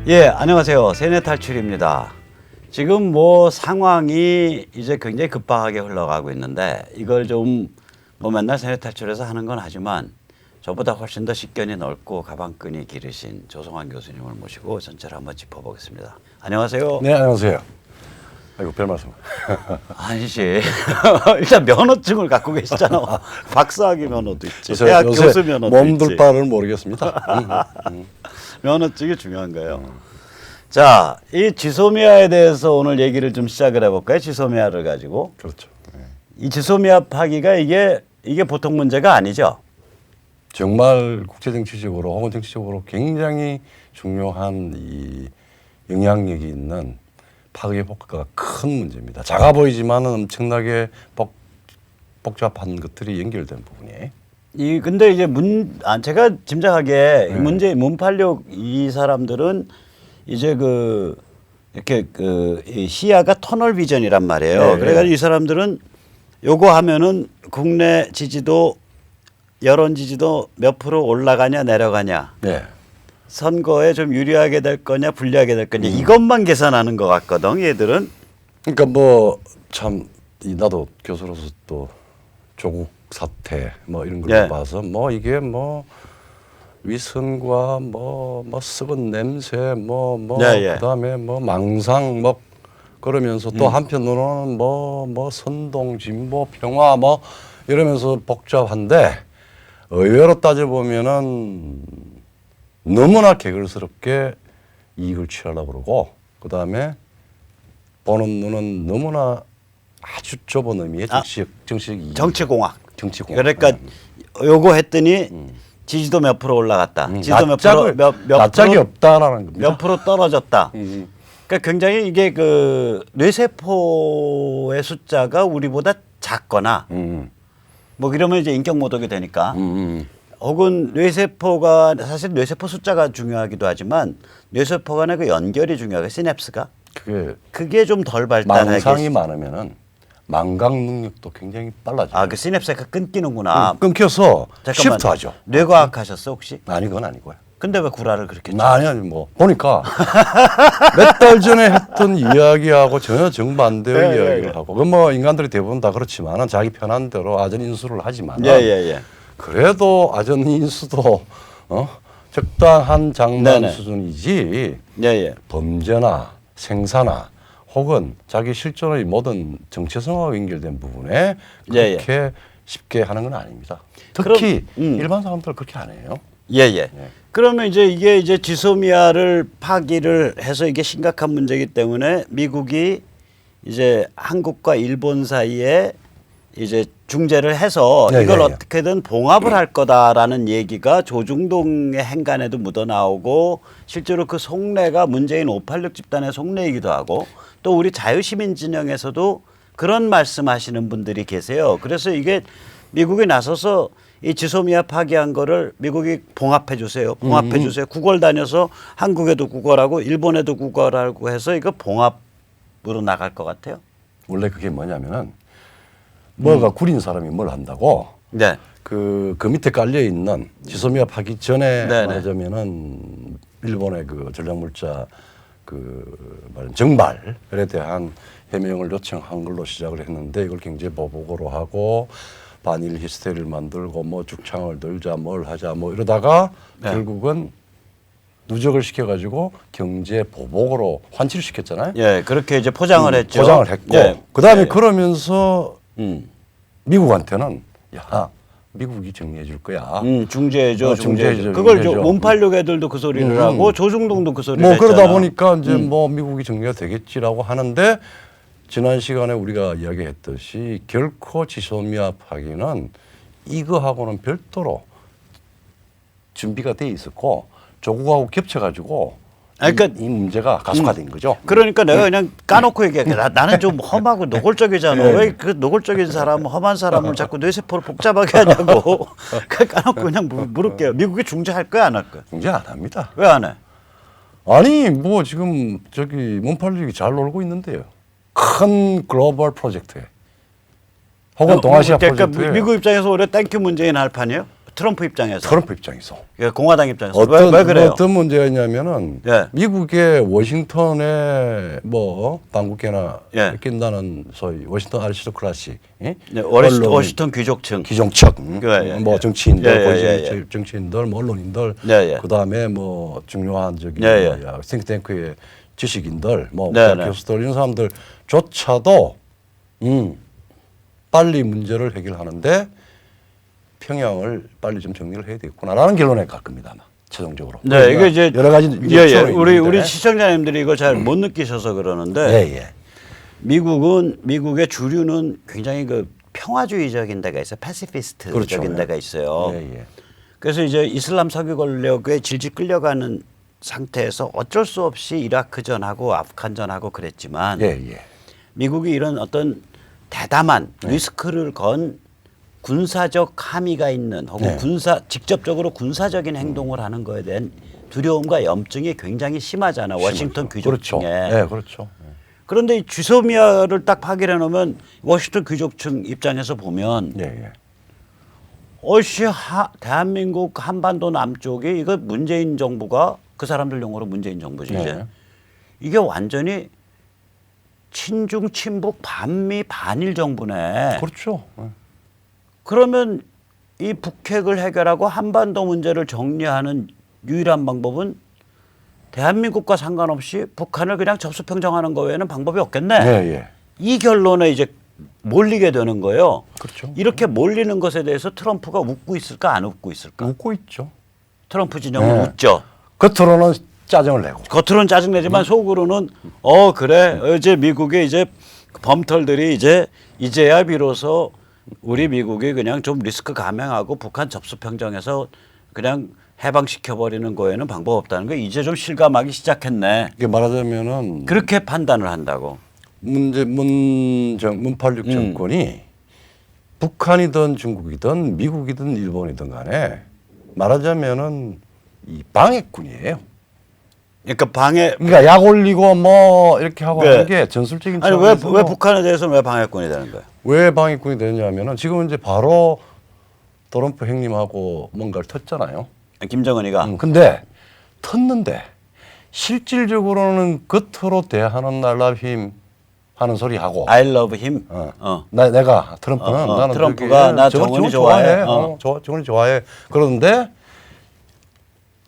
예, 안녕하세요. 세뇌 탈출입니다. 지금 뭐 상황이 이제 굉장히 급박하게 흘러가고 있는데 이걸 좀 뭐 맨날 세뇌 탈출해서 하는 건 하지만 저보다 훨씬 더 식견이 넓고 가방끈이 길으신 조성환 교수님을 모시고 전체를 한번 짚어보겠습니다. 안녕하세요. 네, 안녕하세요. 아이고, 별 말씀. 아니지. 일단 면허증을 갖고 계시잖아. 박사학위 면허도 있지. 요새 대학 교수 면허도 몸둘 있지. 바를 모르겠습니다. 면허증이 중요한 거예요. 자, 이 지소미아에 대해서 오늘 얘기를 좀 시작을 해볼까요? 지소미아를 가지고. 그렇죠. 네. 이 지소미아 파기가 이게 보통 문제가 아니죠. 정말 국제정치적으로 혹은 정치적으로 굉장히 중요한 이 영향력이 있는 파괴 효과가 큰 문제입니다. 작아 보이지만은 엄청나게 복잡한 것들이 연결된 부분이. 근데 이제 제가 짐작하기에 이 문제 문팔육 이 사람들은 이제 이렇게 이 시야가 터널 비전이란 말이에요. 네, 그래가지고 이 사람들은 요거 하면은 국내 지지도 여론 지지도 몇 프로 올라가냐 내려가냐. 네. 선거에 좀 유리하게 될 거냐 불리하게 될 거냐 이것만 계산하는 것 같거든 얘들은. 그러니까 뭐 참 나도 교수로서 또 조국 사태 뭐 이런 걸 네. 봐서 뭐 이게 뭐 위선과 뭐 썩은 냄새 네, 그다음에 뭐 망상 뭐 그러면서 또 한편으로는 뭐 선동 진보 평화 뭐 이러면서 복잡한데 의외로 따져 보면은 너무나 개걸스럽게 이익을 취하려고 그러고 그다음에 보는 눈은 너무나 아주 좁은 의미의 정치적 이익. 정치공학. 정치공학. 그러니까 요거 했더니 지지도 몇 프로 올라갔다. 지지도 몇 프로 낯짝이 없다라는 겁니다. 몇 프로 떨어졌다. 그러니까 굉장히 이게 뇌세포의 숫자가 우리보다 작거나 뭐 이러면 이제 인격 모독이 되니까 혹은 뇌세포가 사실 뇌세포 숫자가 중요하기도 하지만 뇌세포 간의 그 연결이 중요하고 시냅스가 그게 좀 덜 발달하게 망상이 많으면은 망각 능력도 굉장히 빨라져요. 아, 그 시냅스가 끊기는구나. 끊겨서 잠깐만. 시프트하죠. 뇌과학 하셨어 혹시? 아니 그건 아니고요. 근데 왜 구라를 그렇게 쳐? 아니 뭐 보니까 몇 달 전에 했던 이야기하고 전혀 정반대의 이야기를 하고 그 뭐 인간들이 대부분 다 그렇지만은 자기 편한 대로 아전 인수를 하지만은 예. 그래도 아전 인수도 적당한 장난 네네. 수준이지 예. 범죄나 생사나 혹은 자기 실존의 모든 정체성과 연결된 부분에 그렇게 쉽게 하는 건 아닙니다. 특히 일반 사람들 그렇게 안 해요. 예. 그러면 이게 이제 지소미아를 파기를 해서 이게 심각한 문제이기 때문에 미국이 이제 한국과 일본 사이에 이제 중재를 해서 이걸 어떻게든 봉합을 할 거다라는 얘기가 조중동의 행간에도 묻어 나오고 실제로 그 속내가 문재인 586 집단의 속내이기도 하고 또 우리 자유시민 진영에서도 그런 말씀하시는 분들이 계세요. 그래서 이게 미국이 나서서 이 지소미아 파기한 거를 미국이 봉합해 주세요. 봉합해 주세요. 구걸 다녀서 한국에도 구걸하고 일본에도 구걸하고 해서 이거 봉합으로 나갈 것 같아요. 원래 그게 뭐냐면은 뭐가 구린 사람이 뭘 한다고 네. 그 밑에 깔려 있는 지소미아 파기 전에 네네. 말하자면은 일본의 그 전략물자 정발에 대한 해명을 요청한 걸로 시작을 했는데 이걸 굉장히 보복으로 하고 반일 히스테리를 만들고 뭐 죽창을 들자 뭘 하자 뭐 이러다가 결국은 누적을 시켜가지고 경제 보복으로 환치를 시켰잖아요. 예, 그렇게 이제 포장을 했죠. 포장을 했고 그다음에 그러면서 미국한테는 야 미국이 정리해 줄 거야. 중재해줘. 중재해줘. 그걸 문팔육 애들도 그 소리를 하고 조중동도 그 소리를 뭐 했잖아. 그러다 보니까 이제 뭐 미국이 정리가 되겠지라고 하는데 지난 시간에 우리가 이야기했듯이 결코 지소미아 파기는 이거하고는 별도로 준비가 돼 있었고 조국하고 겹쳐가지고 그러니까 이 문제가 가속화된 거죠. 그러니까 내가 그냥 까놓고 얘기할게. 나는 좀 험하고 노골적이잖아. 왜 그 노골적인 사람, 험한 사람을 자꾸 뇌세포를 복잡하게 하냐고. 까놓고 그냥 물을게요. 미국이 중재할 거야 안 할 거야? 중재 안 합니다. 왜 안 해? 아니 뭐 지금 저기 문팔육이 잘 놀고 있는데요. 큰 글로벌 프로젝트에 혹은 동아시아 그러니까 프로젝트에 미국 입장에서 오히려 땡큐 문재인 할 판이에요? 트럼프 입장에서. 트럼프 입장에서. 예, 공화당 입장에서. 어떤, 왜 그래요? 어떤 문제가 있냐면은 예. 미국의 워싱턴에 뭐 반국회나 예. 낀다는 소위 워싱턴 아리스토크라시, 네, 언론, 워싱턴 귀족층. 기종척, 예, 뭐 예. 정치인들, 예, 보이지 예, 예. 정치인들, 뭐 언론인들, 예, 예. 그 다음에 뭐 중요한 저기 예, 예. 뭐야, 싱크탱크의 지식인들, 뭐 네, 대학 네. 교수들 이런 사람들조차도 빨리 문제를 해결하는데 평양을 빨리 좀 정리를 해야 되겠구나라는 결론에 갈 겁니다, 아마 최종적으로. 네, 이게 이제 여러 가지 예, 예. 요청이 우리 있는데. 시청자님들이 이거 잘 못 느끼셔서 그러는데 예, 예. 미국의 주류는 굉장히 그 평화주의적인 데가 있어요. 패시피스트적인 그렇죠. 데가 있어요. 예, 예. 그래서 이제 이슬람 석유 권력에 질질 끌려가는 상태에서 어쩔 수 없이 이라크전하고 아프간전하고 그랬지만 예, 예. 미국이 이런 어떤 대담한 리스크를 건 군사적 함의가 있는 혹은 네. 직접적으로 군사적인 행동을 하는 거에 대한 두려움과 염증이 굉장히 심하잖아. 워싱턴 귀족층에. 그렇죠. 네, 그렇죠. 그런데 이 쥐소미아를 딱 파기해 놓으면 워싱턴 귀족층 입장에서 보면 예, 예. 대한민국 한반도 남쪽이 이거 문재인 정부가 그 사람들 용어로 문재인 정부죠. 이제 네. 이게 완전히 친중 친북 반미 반일 정부네. 그렇죠. 그러면 이 북핵을 해결하고 한반도 문제를 정리하는 유일한 방법은 대한민국과 상관없이 북한을 그냥 접수평정하는 거 외에는 방법이 없겠네. 예, 예. 이 결론에 이제 몰리게 되는 거예요. 그렇죠. 이렇게 몰리는 것에 대해서 트럼프가 웃고 있을까 안 웃고 있을까? 웃고 있죠. 트럼프 진영은 네. 웃죠. 겉으로는 짜증을 내고. 겉으로는 짜증내지만 속으로는 그래 어제 미국의 이제 범털들이 이제야 비로소 우리 미국이 그냥 좀 리스크 감행하고 북한 접수평정에서 그냥 해방시켜버리는 거에는 방법 없다는 거 이제 좀 실감하기 시작했네. 이게 말하자면은 그렇게 판단을 한다고. 문팔육 정권이 북한이든 중국이든 미국이든 일본이든 간에 말하자면은 이 방해꾼이에요. 그러니까 약 올리고 뭐 이렇게 하고 네. 하는 게 전술적인 아니 차원에서 왜 북한에 대해서는 왜 방해꾼이 되는 거야? 왜 방해꾼이 되냐면은 지금 이제 바로 트럼프 형님하고 뭔가를 텄잖아요. 김정은이가. 근데 텄는데 실질적으로는 겉으로 대하는 날라힘 하는 소리 하고. I love him. 내가 트럼프는 나는 트럼프가 나 정은이 좋아해. 정은이 좋아해. 그런데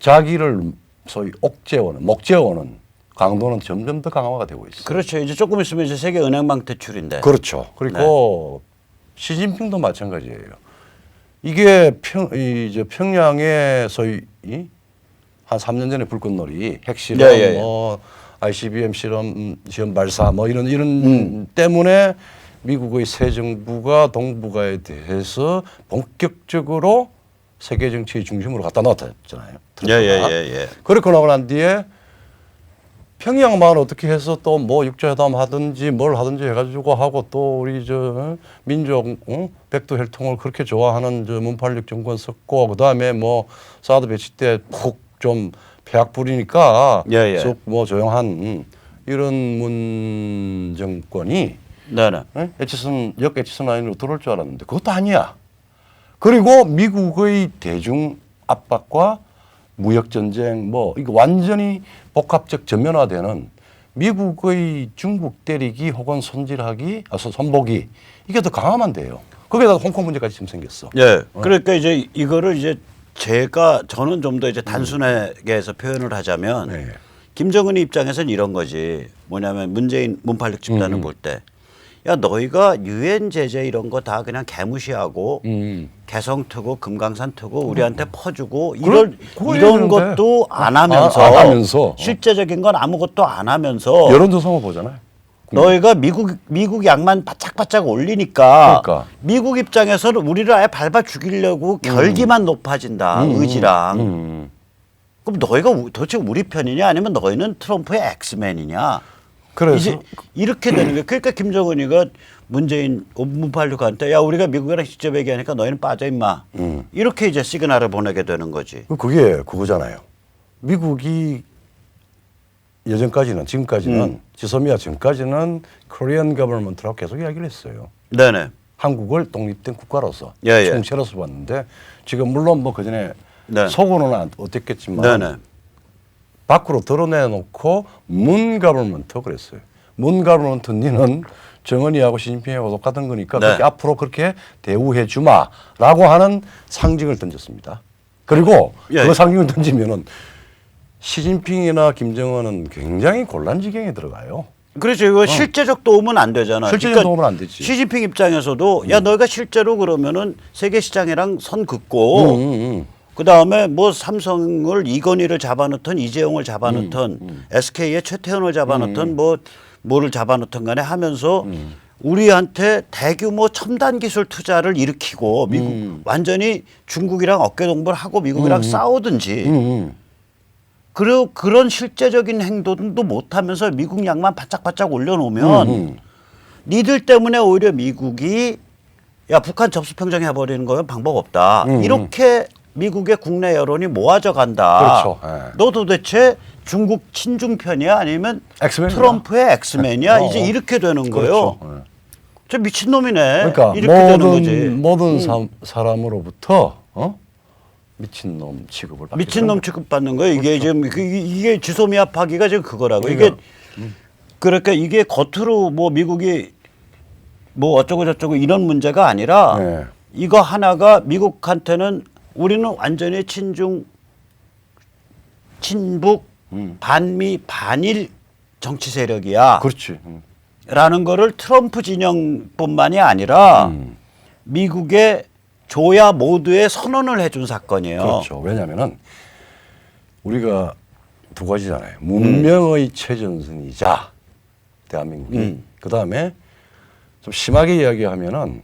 자기를 소위 목재오는 강도는 점점 더 강화가 되고 있어요. 그렇죠. 이제 조금 있으면 이제 세계 은행망 퇴출인데. 그렇죠. 그리고 시진핑도 마찬가지예요. 이게 평양에 소위 한 3년 전에 불꽃놀이 핵실험 뭐 ICBM 시험 발사 뭐 이런 때문에 미국의 새 정부가 동북아에 대해서 본격적으로 세계 정치의 중심으로 갖다 놨잖아요. 예. 그렇게 나고 난 뒤에 평양만 어떻게 해서 또 뭐 육자회담 하든지 뭘 하든지 해가지고 하고 또 우리 민족 백두 혈통을 그렇게 좋아하는 문팔육 정권 썼고 그 다음에 뭐 사드 배치 때 푹 좀 폐악 부리니까 쑥 뭐 조용한 이런 문 정권이 역 에치슨 라인으로 들어올 줄 알았는데 그것도 아니야. 그리고 미국의 대중 압박과 무역 전쟁 뭐 이거 완전히 복합적 전면화되는 미국의 중국 때리기 혹은 손보기 이게 더 강하면 돼요. 거기에다 홍콩 문제까지 지금 생겼어. 예. 그러니까 이제 이거를 이제 저는 좀 더 이제 단순하게 해서 표현을 하자면 김정은이 입장에서는 이런 거지. 뭐냐면 문팔육 집단을 볼 때 야 너희가 유엔 제재 이런 거 다 그냥 개무시하고 개성 트고 금강산 트고 우리한테 퍼주고 이런 것도 안 하면서 실제적인 건 아무것도 안 하면서 여론조사만 보잖아요. 너희가 미국 양만 바짝바짝 올리니까 미국 입장에서는 우리를 아예 밟아 죽이려고 결기만 높아진다. 의지랑. 그럼 너희가 도대체 우리 편이냐 아니면 너희는 트럼프의 엑스맨이냐. 그래서 이제 이렇게 되는 거예요. 그러니까 김정은이가 문팔육한테 야 우리가 미국이랑 직접 얘기하니까 너희는 빠져 임마. 이렇게 이제 시그널을 보내게 되는 거지. 그게 그거잖아요. 미국이 지금까지는 지소미아 전까지는 코리안 거버먼트라고 계속 이야기를 했어요. 네네. 한국을 독립된 국가로서 예, 예. 총체로서 봤는데 지금 물론 뭐 그전에 네. 속으로는 어땠겠지만 네네. 밖으로 드러내놓고 문 가버먼트 그랬어요. 문 가버먼트는 정은이하고 시진핑하고 똑같은 거니까 네. 그렇게 앞으로 그렇게 대우해 주마라고 하는 상징을 던졌습니다. 그리고 예. 그 상징을 던지면은 시진핑이나 김정은은 굉장히 곤란 지경에 들어가요. 그렇죠. 이거 실제적 도움은 안 되잖아. 실제적 도움은 안 되지. 시진핑 입장에서도 야 너희가 실제로 그러면은 세계 시장이랑 선 긋고 그 다음에 뭐 삼성을 이건희를 잡아놓던 이재용을 잡아놓던 SK의 최태원을 잡아놓던 뭐를 잡아놓던 간에 하면서 우리한테 대규모 첨단 기술 투자를 일으키고 미국 완전히 중국이랑 어깨동무를 하고 미국이랑 싸우든지 그리고 그런 실제적인 행동도 못하면서 미국 양만 바짝바짝 올려놓으면 니들 때문에 오히려 미국이 야 북한 접수평정 해버리는 거면 방법 없다. 이렇게 미국의 국내 여론이 모아져 간다. 그렇죠. 예. 너 도대체 중국 친중 편이야 아니면 엑스맨이야. 트럼프의 엑스맨이야? 이제 이렇게 되는 거예요. 그렇죠. 예. 저 미친놈이네. 그러니까 이렇게 되는 거지. 모든 사람으로부터 미친놈 취급을 받게 미친놈 취급받는 거예요. 이게 지금 이게 지소미아 파기가 지금 그거라고. 그러니까. 그러니까 이게 겉으로 뭐 미국이 뭐 어쩌고 저쩌고 이런 문제가 아니라 네. 이거 하나가 미국한테는 우리는 완전히 친중, 친북, 반미, 반일 정치 세력이야. 그렇지. 라는 거를 트럼프 진영뿐만이 아니라 미국의 조야 모두에 선언을 해준 사건이에요. 그렇죠. 왜냐하면은 우리가 두 가지잖아요. 문명의 최전선이자 대한민국이. 그 다음에 좀 심하게 이야기하면은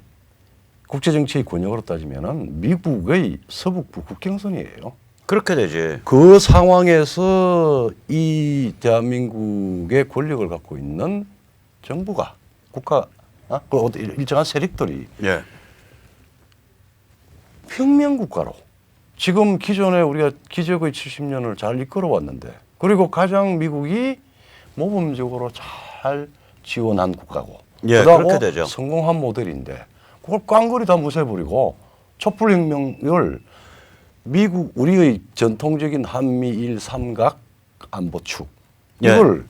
국제 정치의 권역으로 따지면은 미국의 서북부 국경선이에요. 그렇게 되지. 그 상황에서 이 대한민국의 권력을 갖고 있는 정부가 국가 그 일정한 세력들이 예. 혁명국가로 지금 기존에 우리가 기적의 70년을 잘 이끌어왔는데 그리고 가장 미국이 모범적으로 잘 지원한 국가고 예, 그러고 그렇게 되죠. 성공한 모델인데 그걸 꽝거리 다 무시해버리고 촛불혁명을 미국 우리의 전통적인 한미일 삼각 안보축 예. 이걸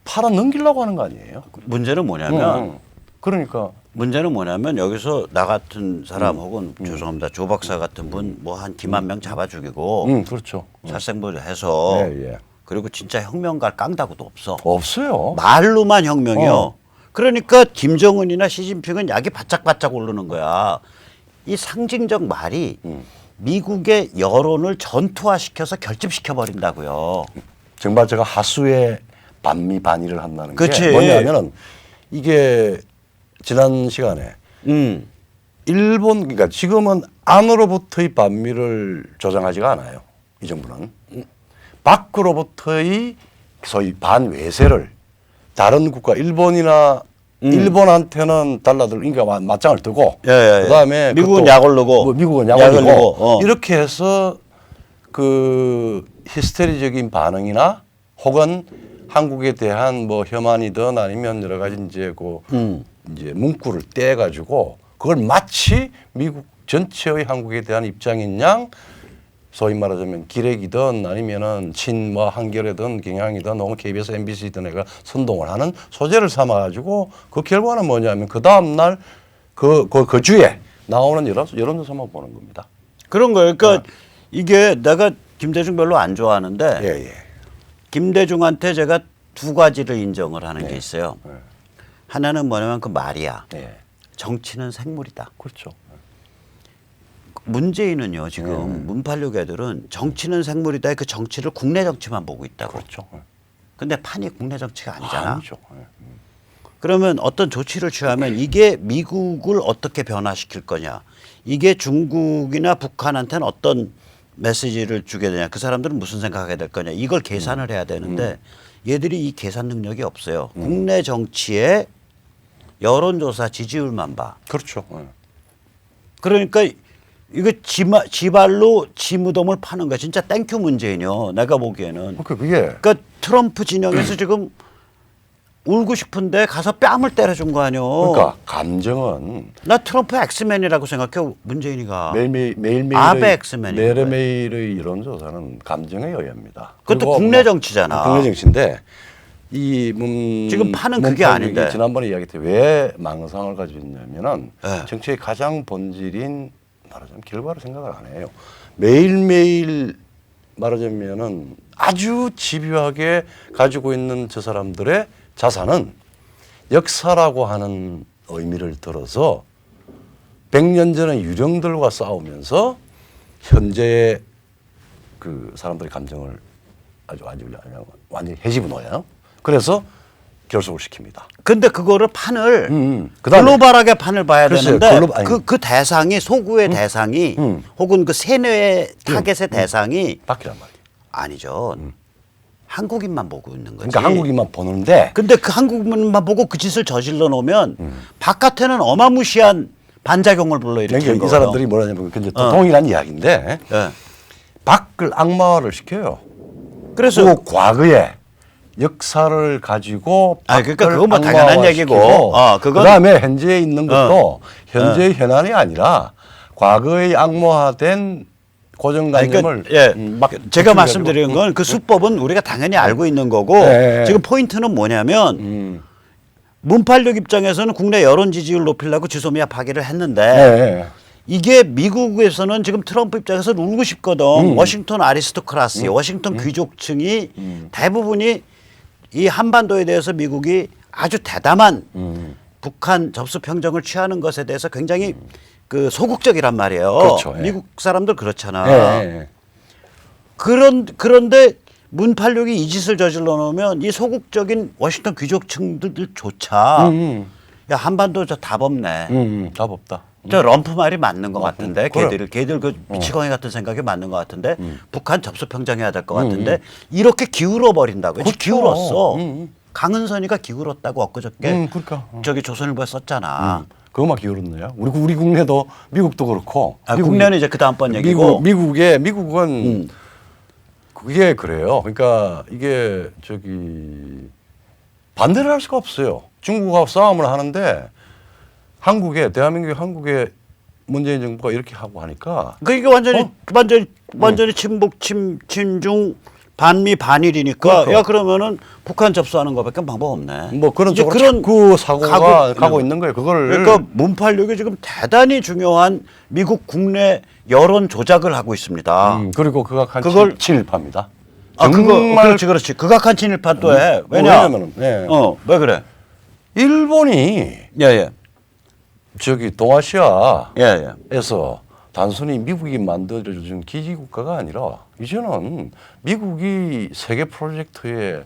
팔아 넘기려고 하는 거 아니에요? 문제는 뭐냐면 그러니까 문제는 뭐냐면 여기서 나 같은 사람 혹은 죄송합니다 조 박사 같은 분 뭐 한 기만 명 잡아 죽이고 그렇죠. 살생부해서 예, 예. 그리고 진짜 혁명가를 깡다고도 없어. 없어요. 말로만 혁명이요. 그러니까 김정은이나 시진핑은 약이 바짝바짝 오르는 거야. 이 상징적 말이 미국의 여론을 전투화시켜서 결집시켜 버린다고요. 정말 제가 하수의 반미 반일을 한다는 그치. 게 뭐냐면은 이게 지난 시간에 일본 그러니까 지금은 안으로부터의 반미를 조장하지가 않아요. 이 정부는 밖으로부터의 소위 반외세를 다른 국가 일본이나 일본한테는 달러들 그러니까 맞짱을 뜨고 예. 그다음에 미국은 그것도 약 올르고 뭐 미국은 약 약 올리고, 올리고 이렇게 해서 그 히스테리적인 반응이나 혹은 한국에 대한 뭐 혐한이든 아니면 여러 가지 이제 그 이제 문구를 떼 가지고 그걸 마치 미국 전체의 한국에 대한 입장인 양 소위 말하자면 기레기든 아니면은 친 뭐 한겨레든 경향이든 혹은 KBS, MBC든 애가 선동을 하는 소재를 삼아 가지고 그 결과는 뭐냐면 그 다음 날 그 주에 나오는 여론조사만 보는 겁니다. 그런 거예요. 그러니까 이게 내가 김대중 별로 안 좋아하는데 예. 김대중한테 제가 두 가지를 인정을 하는 게 있어요. 네. 하나는 뭐냐면 그 말이야. 예. 정치는 생물이다. 그렇죠. 문재인은요 지금 문팔육 애들은 정치는 생물이다. 그 정치를 국내 정치만 보고 있다고. 그렇죠. 근데 판이 국내 정치가 아니잖아. 아니죠. 예. 그러면 어떤 조치를 취하면 이게 미국을 어떻게 변화시킬 거냐. 이게 중국이나 북한한테는 어떤 메시지를 주게 되냐. 그 사람들은 무슨 생각하게 될 거냐. 이걸 계산을 해야 되는데 얘들이 이 계산 능력이 없어요. 국내 정치의 여론조사 지지율만 봐. 그렇죠. 예. 그러니까 이거 지발로 지무덤을 파는 거야. 진짜 땡큐 문재인이요. 내가 보기에는. 그게 그러니까 트럼프 진영에서 지금 울고 싶은데 가서 뺨을 때려준 거 아니요. 그러니까 감정은 나 트럼프 엑스맨이라고 생각해. 문재인이가. 매일매일의 아베 엑스맨이 매일매일의 이론조사는 감정에 의합니다. 그것도 그리고 국내 정치잖아. 국내 정치인데 지금 판은 그게 아닌데. 지난번에 이야기했듯이 왜 망상을 가지고 있냐면은 네. 정치의 가장 본질인 말하자면 결과를 생각을 안 해요. 매일매일 말하자면은 아주 집요하게 가지고 있는 저 사람들의 자산은 역사라고 하는 의미를 들어서 100년 전의 유령들과 싸우면서 현재의 그 사람들의 감정을 아주 완전히 해집어 놓아요. 그래서 결속을 시킵니다. 근데 그거를 판을 그다음에 글로벌하게 판을 봐야 글쎄요, 되는데 아니. 그 대상이 소구의 대상이 혹은 그 세뇌의 타겟의 대상이 바뀌란 말이에요. 아니죠. 한국인만 보고 있는 거지. 그러니까 한국인만 보는데 근데 그 한국인만 보고 그 짓을 저질러 놓으면 바깥에는 어마무시한 반작용을 불러일으키는 그러니까 거예요. 이 사람들이 뭐라냐면 이제 또 동일한 이야기인데 예. 밖을 악마화를 시켜요. 그래서 그 과거에 역사를 가지고 그러니까 밖을 그건 뭐 당연한 악마화시키고 얘기고. 그건 그다음에 현재에 있는 것도 현재의 현안이 아니라 과거의 악마화된 고정관념을 그러니까 제가 말씀드리는 건 그 수법은 우리가 당연히 알고 있는 거고 네. 지금 포인트는 뭐냐면 문팔육 입장에서는 국내 여론 지지율 높이려고 지소미아 파기를 했는데 네. 이게 미국에서는 지금 트럼프 입장에서는 울고 싶거든. 워싱턴 아리스토크라시, 워싱턴 귀족층이 대부분이 이 한반도에 대해서 미국이 아주 대담한 북한 접수 평정을 취하는 것에 대해서 굉장히 그 소극적이란 말이에요. 그렇죠. 예. 미국 사람들 그렇잖아. 네. 그런데 문팔육이 이 짓을 저질러 놓으면 이 소극적인 워싱턴 귀족층들조차 야 한반도 저 답 없네. 답 없다. 저 럼프 말이 맞는 것 같은데 그래. 걔들 그 미치광이 같은 생각이 맞는 것 같은데 북한 접수 평정해야 될 것 같은데 이렇게 기울어 버린다고. 그렇죠. 기울었어. 강은선이가 기울었다고 엊그저께 그러니까. 저기 조선일보에 썼잖아. 그거만 기울었네요. 우리 국내도 미국도 그렇고. 국내는 이제 그 다음번 얘기고. 미국은 그게 그래요. 그러니까 이게 저기 반대를 할 수가 없어요. 중국하고 싸움을 하는데 한국의 문재인 정부가 이렇게 하고 하니까 그게 완전히 친북 친중 반미 반일이니까 그러니까. 야 그러면은 북한 접수하는 것밖에 방법 없네. 뭐 그런 이제 쪽으로 자꾸 사고가 가고 있는 거예요. 그러니까 문팔육이 지금 대단히 중요한 미국 국내 여론 조작을 하고 있습니다. 그리고 극악한 그걸- 친일파입니다. 그렇지. 극악한 친일파도 해. 왜냐하면은 왜 그래? 일본이 예예. 저기 동아시아에서 예예. 단순히 미국이 만들어준 기지국가가 아니라 이제는 미국이 세계 프로젝트의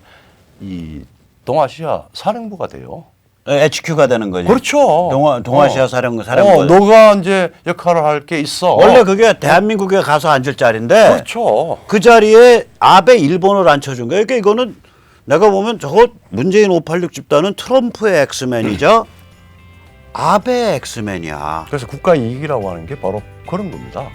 이 동아시아 사령부가 돼요. HQ가 되는 거지. 그렇죠. 동아시아 사령부. 너가 이제 역할을 할 게 있어. 원래 그게 대한민국에 가서 앉을 자리인데 그렇죠. 그 자리에 아베 일본을 앉혀준 거예요. 그러니까 이거는 내가 보면 저거 문재인 586 집단은 트럼프의 엑스맨이자 아베 엑스맨이야. 그래서 국가 이익이라고 하는 게 바로 그런 겁니다.